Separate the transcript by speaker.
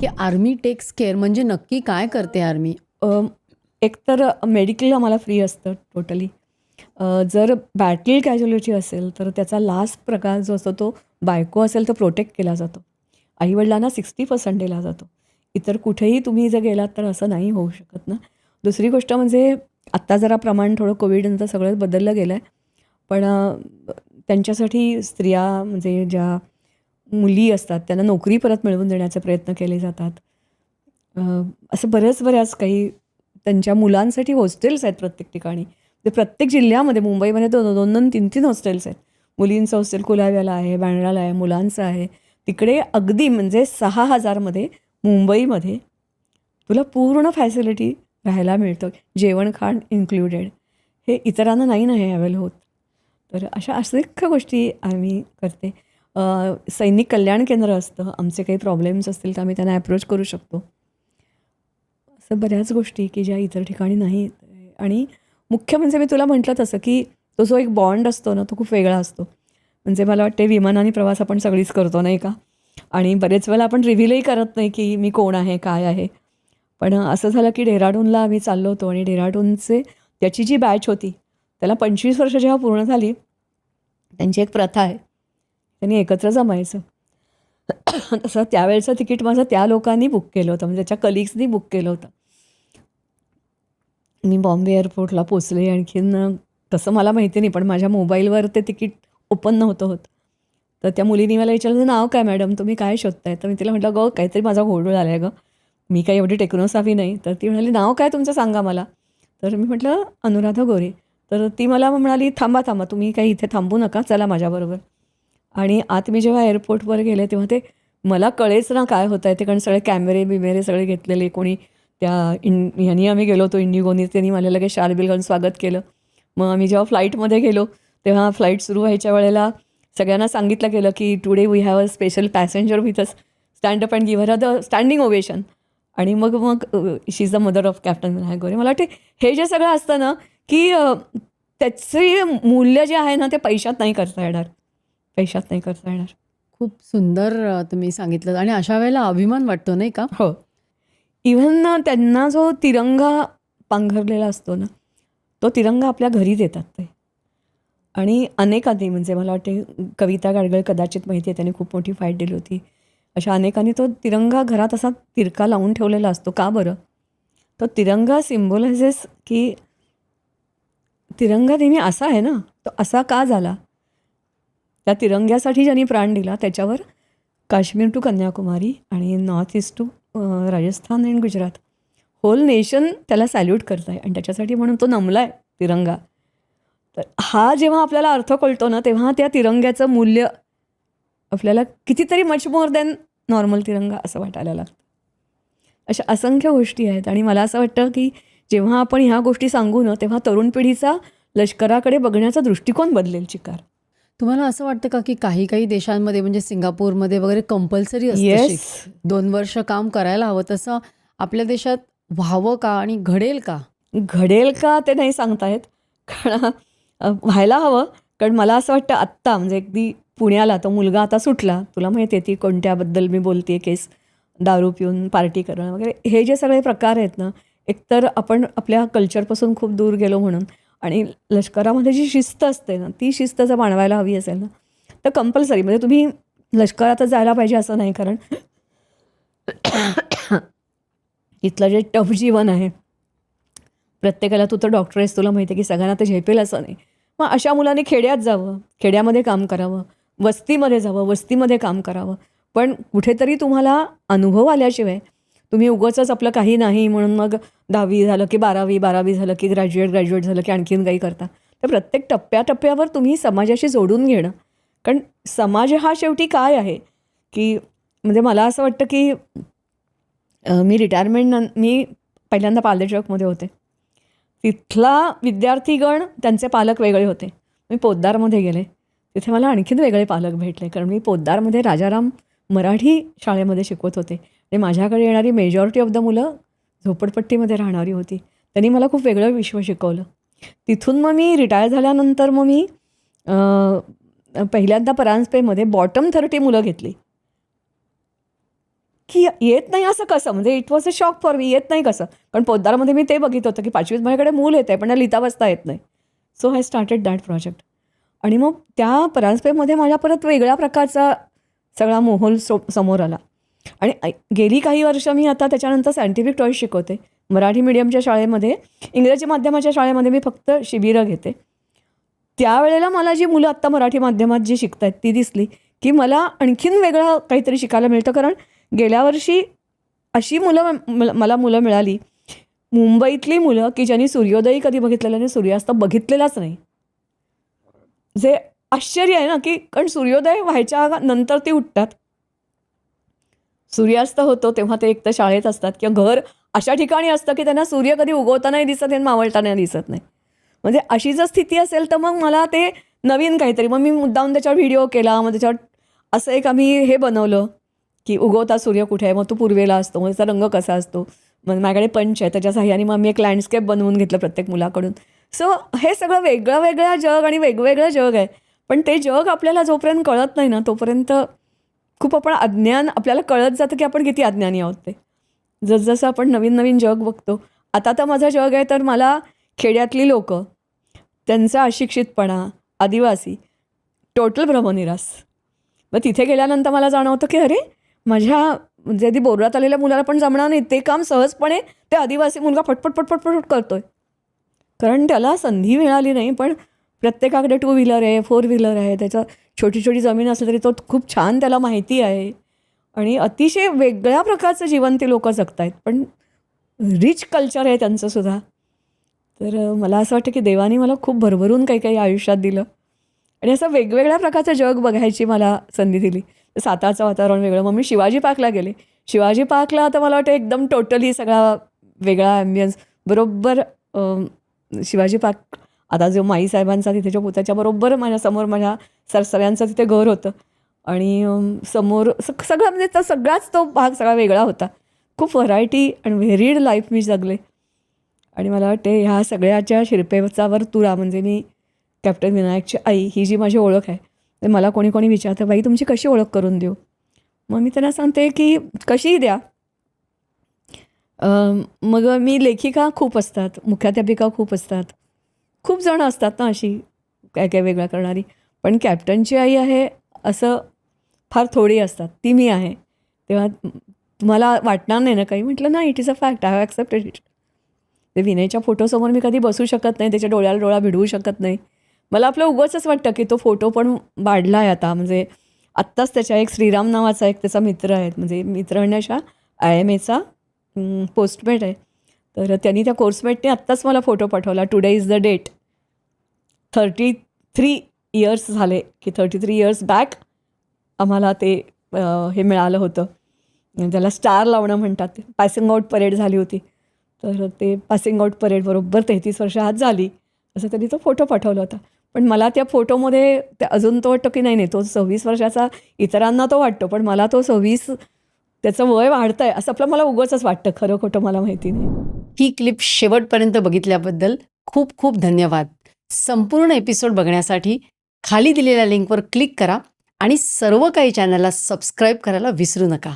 Speaker 1: की army text care म्हणजे नक्की काय करते आर्मी?
Speaker 2: एकतर मेडिकल आम्हाला फ्री असतं टोटली. जर बॅटल कॅज्युअलिटी असेल तर त्याचा लास्ट प्रकार जो असतो तो बायको असेल तर प्रोटेक्ट केला जातो. आईवडिलांना 60% दिला जातो. इतर कुठेही तुम्ही जर गेलात तर असं नाही होऊ शकत ना. दुसरी गोष्ट म्हणजे आत्ता जरा प्रमाण थोडं कोविडनंतर सगळं बदललं गेलं आहे. पण त्यांच्यासाठी स्त्रिया म्हणजे ज्या मुली असतात त्यांना नोकरी परत मिळवून देण्याचे प्रयत्न केले जातात. असं बऱ्याच काही त्यांच्या मुलांसाठी हॉस्टेल्स आहेत प्रत्येक ठिकाणी. ते प्रत्येक जिल्ह्यामध्ये मुंबईमध्ये 2-2, 3-3 हॉस्टेल्स आहेत. मुलींचं हॉस्टेल कुलाब्याला आहे, बांद्राला आहे, मुलांचं आहे. तिकडे अगदी म्हणजे 6,000मध्ये मुंबईमध्ये तुला पूर्ण फॅसिलिटी राहायला मिळतं. जेवण-खाण इन्क्लुडेड. हे इतरांना नाही ना हे अवेल होत. तर अशा असंख्य गोष्टी आम्ही करते. सैनिक कल्याण केंद्र असतं. आमचे काही प्रॉब्लेम्स असतील तर आम्ही त्यांना अप्रोच करू शकतो. असं बऱ्याच गोष्टी की ज्या इतर ठिकाणी नाहीत. आणि मुख्य म्हणजे मी तुला म्हटलं तसं की तो जो एक बॉन्ड असतो ना तो खूप वेगळा असतो. म्हणजे मला वाटते विमानाने प्रवास आपण सगळीच करतो नाही का? आणि बरेच वेळेला आपण रिव्हीलही करत नाही की मी कोण आहे, काय आहे. पण असं झालं की डेहराडूनला आम्ही चाललो होतो आणि डेहराडूनचे त्याची जी बॅच होती त्याला 25 वर्ष जेव्हा पूर्ण झाली त्यांची एक प्रथा आहे. त्यांनी एकत्र जमायचं. तसं त्यावेळेचं तिकीट माझं त्या लोकांनी बुक केलं होतं म्हणजे त्याच्या कलिग्सनी बुक केलं होतं. मी बॉम्बे एअरपोर्टला पोचले. आणखीन तसं मला माहिती नाही पण माझ्या मोबाईलवर ते तिकीट ओपन नव्हतं होत. तर त्या मुलीने मला विचारलं, नाव काय मॅडम, तुम्ही काय शोधताय? तर मी तिला म्हटलं, गं काहीतरी माझा घोळ झाला आहे गं, मी काही एवढी टेक्नोसावी नाही. तर ती म्हणाली, नाव काय तुमचं सांगा मला. तर मी म्हटलं अनुराधा गोरे. तर ती मला म्हणाली, थांबा थांबा, तुम्ही काही इथे थांबू नका, चला माझ्याबरोबर. आणि आत मी जेव्हा एअरपोर्टवर गेले तेव्हा ते मला कळेच ना काय होतं आहे ते, कारण सगळे कॅमेरे बिमेरे सगळे घेतलेले. कोणी त्या ह्यानी आम्ही गेलो होतो इंडिगोनी, त्यांनी मला लगेच शालबिल घालून स्वागत केलं. मग आम्ही जेव्हा फ्लाईटमध्ये गेलो तेव्हा फ्लाईट सुरू व्हायच्या वेळेला सगळ्यांना सांगितलं गेलं की today we have a special passenger with us, stand up and give her the standing ovation. आणि मग मग she is the mother of captain Vinayak Gore. मला वाटते हे जे सगळं असतं ना की त्याचे मूल्य जे आहे ना ते पैशात नाही करता येणार, पैशात नाही करता येणार.
Speaker 1: खूप सुंदर तुम्ही सांगितलं आणि अशा वेळेला अभिमान वाटतो नाही का?
Speaker 2: हो. इव्हन त्यांना जो तिरंगा पांघरलेला असतो ना तो तिरंगा आपल्या घरी देतात ते. आणि अनेकांनी म्हणजे मला वाटते कविता गाडगीळ कदाचित माहिती आहे, त्यांनी खूप मोठी फाईट दिली होती. अशा अनेकांनी तो तिरंगा घरात असा तिरका लावून ठेवलेला असतो. का बरं? तो तिरंगा सिम्बॉलायझेस की तिरंगा नेहमी असा आहे ना, तो असा का झाला? त्या तिरंग्यासाठी ज्यांनी प्राण दिला त्याच्यावर काश्मीर टू कन्याकुमारी आणि north east to Rajasthan and Gujarat whole nation त्याला सॅल्यूट करत आहे. आणि त्याच्यासाठी म्हणून तो नमला आहे तिरंगा. तर हा जेव्हा आपल्याला अर्थ कळतो ना तेव्हा त्या तिरंग्याचं मूल्य आपल्याला कितीतरी मच मोर दॅन नॉर्मल तिरंगा असं वाटायला लागतं. अशा असंख्य गोष्टी आहेत. आणि मला असं वाटतं की जेव्हा आपण ह्या गोष्टी सांगू ना तेव्हा तरुण पिढीचा लष्कराकडे बघण्याचा दृष्टिकोन बदलेल चिकार.
Speaker 1: तुम्हाला असं वाटतं का की काही काही देशांमध्ये म्हणजे सिंगापूरमध्ये वगैरे कंपल्सरी असतं
Speaker 2: येस.
Speaker 1: 2 वर्ष काम करायला हवं, तसं आपल्या देशात व्हावं का आणि घडेल का?
Speaker 2: घडेल का ते नाही सांगता येत. कारण व्हायला हवं. कारण मला असं वाटतं आत्ता म्हणजे अगदी पुण्याला तो मुलगा आता सुटला. तुला माहिती आहे ती कोणत्याबद्दल मी बोलते, केस दारू पिऊन पार्टी करणं वगैरे हे जे सगळे प्रकार आहेत ना, एकतर आपण आपल्या कल्चरपासून खूप दूर गेलो म्हणून. आणि लष्करामध्ये जी शिस्त असते ना ती शिस्त जर मानवायला हवी असेल ना तर कंपल्सरी म्हणजे तुम्ही लष्करातच जायला पाहिजे असं नाही. कारण इथलं जे टफ जीवन आहे, प्रत्येकाला तू तर डॉक्टर आहेस, तुला माहिती आहे की सगळ्यांना ते झेपेल असं नाही. मग अशा मुलांनी खेड्यात जावं, खेड्यामध्ये काम करावं, वस्तीमध्ये जावं, वस्तीमध्ये काम करावं. पण कुठेतरी तुम्हाला अनुभव आल्याशिवाय तुम्ही उगाचच आपलं काही नाही म्हणून मग 10वी झालं की 12वी झालं की ग्रॅज्युएट झालं की आणखीन काही करता. तर प्रत्येक टप्प्याटप्प्यावर तुम्ही समाजाशी जोडून घेणं. कारण समाज हा शेवटी काय आहे की म्हणजे मला असं वाटतं की मी मी पहिल्यांदा पालदे चौकमध्ये होते. तिथला विद्यार्थीगण त्यांचे पालक वेगळे होते. मी पोद्दारमध्ये गेले, तिथे मला आणखीन वेगळे पालक भेटले. कारण मी पोद्दारमध्ये राजाराम मराठी शाळेमध्ये शिकवत होते आणि माझ्याकडे येणारी मेजॉरिटी ऑफ द मुलं झोपडपट्टीमध्ये राहणारी होती. त्यांनी मला खूप वेगळं विश्व शिकवलं. तिथून मग मी रिटायर झाल्यानंतर मग मी पहिल्यांदा परांजपेमध्ये बॉटम 30 मुलं घेतली की येत नाही असं कसं, म्हणजे it was a shock for me, येत नाही कसं. कारण पोद्दारमध्ये मी ते बघितलं होतं की 5वीत माझ्याकडे मूल येत आहे पण लिहिता वाचता येत नाही. So I started that project. आणि मग त्या परांजपेमध्ये माझ्या परत वेगळ्या प्रकारचा सगळा माहोल समोर आला. आणि गेली काही वर्ष मी आता त्याच्यानंतर सायंटिफिक टॉईज शिकवते मराठी मीडियमच्या शाळेमध्ये. इंग्रजी माध्यमाच्या शाळेमध्ये मी फक्त शिबिरं घेते. त्यावेळेला मला जी मुलं आत्ता मराठी माध्यमात जी शिकत आहेत ती दिसली की मला आणखीन वेगळं काहीतरी शिकायला मिळतं. कारण गेल्या वर्षी अशी मला मुलं मिळाली, मुंबईतली मुलं की ज्यांनी सूर्योदय कधी बघितलेला नाही, सूर्यास्त बघितलेलाच नाही. जे आश्चर्य आहे ना, की कारण सूर्योदय व्हायच्या नंतर ते उठतात, सूर्यास्त होतो तेव्हा ते एक तर शाळेत असतात किंवा घर अशा ठिकाणी असतं की त्यांना सूर्य कधी उगवतानाही दिसत नाही, मावळताना दिसत नाही. म्हणजे अशी जर स्थिती असेल तर मग मला ते नवीन काहीतरी, मग मी मुद्दाम त्याच्यावर व्हिडिओ केला. मग त्याच्यावर असं एक आम्ही हे बनवलं की उगवता सूर्य कुठे आहे, मग तो पूर्वेला असतो, मग त्याचा रंग कसा असतो. मग माझ्याकडे पंच आहे त्याच्या साह्याने मग मी एक लँडस्केप बनवून घेतलं प्रत्येक मुलाकडून. सो हे सगळं वेगळं वेगळं जग आणि वेगवेगळं जग आहे. पण ते जग आपल्याला जोपर्यंत कळत नाही ना तोपर्यंत खूप आपण अज्ञान, आपल्याला कळत जातं की आपण किती अज्ञानी आहोत. ते जसजसं आपण नवीन नवीन जग बघतो. आता तर माझं जग आहे तर मला खेड्यातली लोकं, त्यांचा अशिक्षितपणा, आदिवासी, टोटल भ्रमनिरास. मग तिथे गेल्यानंतर मला जाणवतं की अरे माझ्या म्हणजे आधी बोर्डात आलेल्या मुलाला पण जमणार नाही ते काम सहजपणे ते आदिवासी मुलगा फटफट फटफट फटफट करतोय. कारण त्याला संधी मिळाली नाही. पण प्रत्येकाकडे 2 व्हीलर आहे, 4 व्हीलर आहे, त्याचं छोटी छोटी जमीन असली तरी तो खूप छान त्याला माहिती आहे. आणि अतिशय वेगळ्या प्रकारचं जीवन ते लोकं जगत आहेत. पण रिच कल्चर आहे त्यांचंसुद्धा. तर मला असं वाटतं की देवाने मला खूप भरभरून काही काही आयुष्यात दिलं आणि असं वेगवेगळ्या प्रकारचं जग बघायची मला संधी दिली. सातारचं वातावरण वेगळं. मग मी शिवाजी पार्कला गेले. शिवाजी पार्कला आता मला वाटतं एकदम टोटली सगळा वेगळा ॲम्बियन्स. बरोबर शिवाजी पार्क आता जो माई साहेबांचा तिथे जो त्याच्या बरोबर माझ्यासमोर माझ्या सरसऱ्यांचं तिथे घर होतं. आणि समोर सगळं म्हणजे तर सगळाच तो भाग सगळा वेगळा होता. खूप व्हरायटी आणि व्हेरीड लाईफ मी जगले. आणि मला वाटते ह्या सगळ्याच्या शिरपेचावर तुरा म्हणजे मी कॅप्टन विनायकची आई ही जी माझी ओळख आहे. तर मला कोणी कोणी विचारतं बाई तुमची कशी ओळख करून देऊ. मग मी त्यांना सांगते की कशीही द्या. मग मी लेखिका खूप असतात, मुख्याध्यापिका खूप असतात, खूप जणं असतात ना अशी काय काय वेगळं करणारी. पण कॅप्टनची आई आहे असं फार थोडी असतात. ती मी आहे. तेव्हा तुम्हाला वाटणार नाही ना काही. म्हटलं नाही, it is a fact, I have accepted it. ते विनयच्या फोटोसमोर मी कधी बसू शकत नाही, त्याच्या डोळ्याला डोळा भिडवू शकत नाही. मला आपलं उगाचच वाटतं की तो फोटो पण वाढला आहे आता. म्हणजे आत्ताच त्याच्या एक श्रीराम नावाचा एक त्याचा मित्र आहे, म्हणजे मित्र म्हणण्याच्या IMAचा पोस्टमेट आहे. तर त्यांनी त्या कोर्समेटने आत्ताच मला फोटो पाठवला. Today is the date. 33 years झाले की 33 इयर्स बॅक आम्हाला ते हे मिळालं होतं. त्याला स्टार लावणं म्हणतात. पासिंग आऊट परेड झाली होती. तर ते पासिंग आऊट परेड बरोबर 33 वर्ष आत झाली असं त्यांनी तो फोटो पाठवला होता. पण मला त्या फोटोमध्ये ते अजून तो वाटतो की नाही नाही तो 26 वर्षाचा. इतरांना तो वाटतो पण मला तो 26 त्याचं वय वाढतं आहे असं आपलं मला उगाचच वाटतं. खरं खोटं मला माहिती नाही.
Speaker 1: ही क्लिप शेवटपर्यंत बघितल्याबद्दल खूप खूप धन्यवाद. संपूर्ण एपिसोड बघण्यासाठी खाली दिलेल्या लिंकवर क्लिक करा आणि सर्व काही चॅनलला सबस्क्राईब करायला विसरू नका.